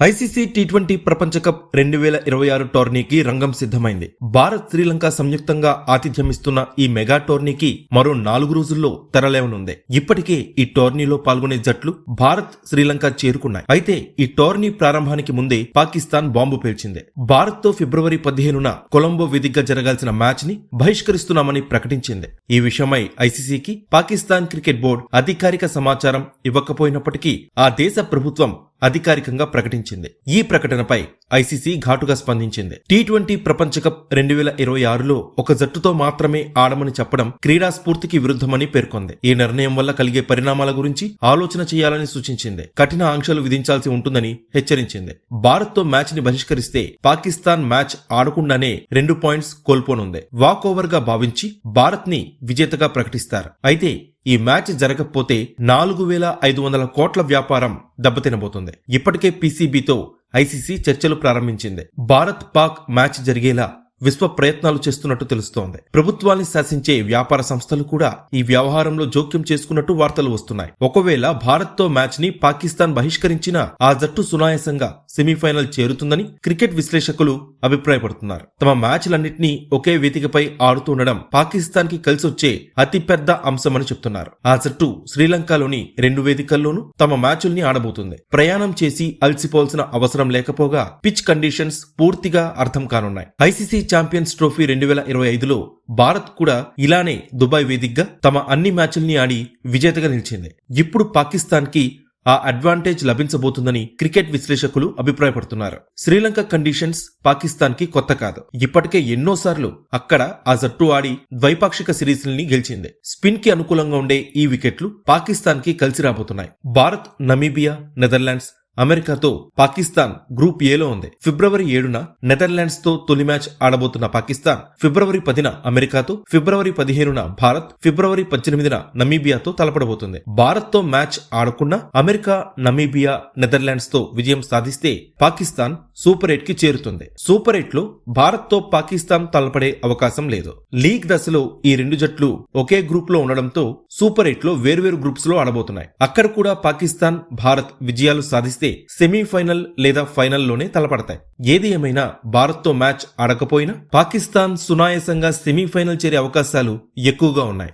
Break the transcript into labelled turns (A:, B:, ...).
A: ICC T20 ప్రపంచ cup 2026 టోర్నీకి రంగం సిద్ధమైంది. భారత్, శ్రీలంక సంయుక్తంగా ఆతిథ్యమిస్తున్న ఈ మెగా టోర్నీకి మరో 4 రోజుల్లో తెరలేవనుంది. ఇప్పటికే ఈ టోర్నీలో పాల్గొనే జట్లు భారత్, శ్రీలంక చేరుకున్నాయి. అయితే ఈ టోర్నీ ప్రారంభానికి ముందే పాకిస్తాన్ బాంబు పేల్చింది. భారత్ తో ఫిబ్రవరి 15న కొలంబో వేదికగా జరగాల్సిన మ్యాచ్ ని బహిష్కరిస్తున్నామని ప్రకటించింది. ఈ విషయమై ఐసీసీకి పాకిస్తాన్ క్రికెట్ బోర్డు అధికారిక సమాచారం ఇవ్వకపోయినప్పటికీ ఆ దేశ ప్రభుత్వం అధికారికంగా ప్రకటించింది. ఈ ప్రకటనపై ఐసీసీ ఘాటుగా స్పందించింది. టీ20 ప్రపంచ కప్ 2026లో ఒక జట్టుతో మాత్రమే ఆడమని చెప్పడం క్రీడా స్ఫూర్తికి విరుద్ధమని పేర్కొంది. ఈ నిర్ణయం వల్ల కలిగే పరిణామాల గురించి ఆలోచన చేయాలని సూచించింది. కఠిన ఆంక్షలు విధించాల్సి ఉంటుందని హెచ్చరించింది. భారత్ తో మ్యాచ్ ని బహిష్కరిస్తే పాకిస్తాన్ మ్యాచ్ ఆడకుండానే 2 పాయింట్స్ కోల్పోనుంది. వాక్ ఓవర్ గా భావించి భారత్ ని విజేతగా ప్రకటిస్తారు. అయితే ఈ మ్యాచ్ జరగకపోతే 4500 కోట్ల వ్యాపారం దెబ్బతినబోతుంది. ఇప్పటికే పీసీబీతో ఐసీసీ చర్చలు ప్రారంభించింది. భారత్ పాక్ మ్యాచ్ జరిగేలా విశ్వ ప్రయత్నాలు చేస్తున్నట్టు తెలుస్తోంది. ప్రభుత్వాన్ని శాసించే వ్యాపార సంస్థలు కూడా ఈ వ్యవహారంలో జోక్యం చేసుకున్నట్టు వార్తలు వస్తున్నాయి. ఒకవేళ భారత్ తో మ్యాచ్ ని పాకిస్తాన్ బహిష్కరించినా ఆ జట్టు సునాయాసంగా సెమీఫైనల్ చేరుతుందని క్రికెట్ విశ్లేషకులు అభిప్రాయపడుతున్నారు. తమ మ్యాచ్లన్నింటినీ ఒకే వేదికపై ఆడుతుండడం పాకిస్తాన్ కి కలిసొచ్చే అతిపెద్ద అంశమని చెప్తున్నారు. ఆ జట్టు శ్రీలంకలోని 2 వేదికల్లోనూ తమ మ్యాచుల్ని ఆడబోతుంది. ప్రయాణం చేసి అలసిపోవాల్సిన అవసరం లేకపోగా పిచ్ కండిషన్స్ పూర్తిగా అర్థం కానున్నాయి. ఐసీసీ ఛాంపియన్స్ ట్రోఫీ 2025లో భారత్ కూడా ఇలానే దుబాయ్ వేదికగా తమ అన్ని మ్యాచ్ల్ని ఆడి విజేతగా నిలిచింది. ఇప్పుడు పాకిస్తాన్ కి ఆ అడ్వాంటేజ్ లభించబోతుందని క్రికెట్ విశ్లేషకులు అభిప్రాయపడుతున్నారు. శ్రీలంక కండిషన్స్ పాకిస్తాన్ కి కొత్త కాదు. ఇప్పటికే ఎన్నోసార్లు అక్కడ ఆ జట్టు ఆడి ద్వైపాక్షిక సిరీస్ని గెలిచింది. స్పిన్ కి అనుకూలంగా ఉండే ఈ వికెట్లు పాకిస్తాన్ కి కలిసి రాబోతున్నాయి. భారత్, నమీబియా, నెదర్లాండ్స్, అమెరికాతో పాకిస్తాన్ గ్రూప్ ఏలో ఉంది. ఫిబ్రవరి 7న నెదర్లాండ్స్ తో తొలి మ్యాచ్ ఆడబోతున్న పాకిస్తాన్ ఫిబ్రవరి 10న అమెరికాతో, ఫిబ్రవరి 15న భారత్, ఫిబ్రవరి 18న నమీబియాతో తలపడబోతుంది. భారత్ తో మ్యాచ్ ఆడకుండా అమెరికా, నమీబియా, నెదర్లాండ్స్ తో విజయం సాధిస్తే పాకిస్తాన్ సూపర్ 8 కి చేరుతుంది. సూపర్ 8 లో భారత్ తో పాకిస్తాన్ తలపడే అవకాశం లేదు. లీగ్ దశలో ఈ 2 జట్లు ఒకే గ్రూప్ లో ఉండడంతో సూపర్ 8 లో వేర్వేరు గ్రూప్స్ లో ఆడబోతున్నాయి. అక్కడ కూడా పాకిస్తాన్, భారత్ విజయాలు సాధిస్తే సెమీఫైనల్ లేదా ఫైనల్లోనే తలపడతాయి. ఏది ఏమైనా భారత్ తో మ్యాచ్ ఆడకపోయినా పాకిస్తాన్ సునాయాసంగా సెమీఫైనల్ చేరే అవకాశాలు ఎక్కువగా ఉన్నాయి.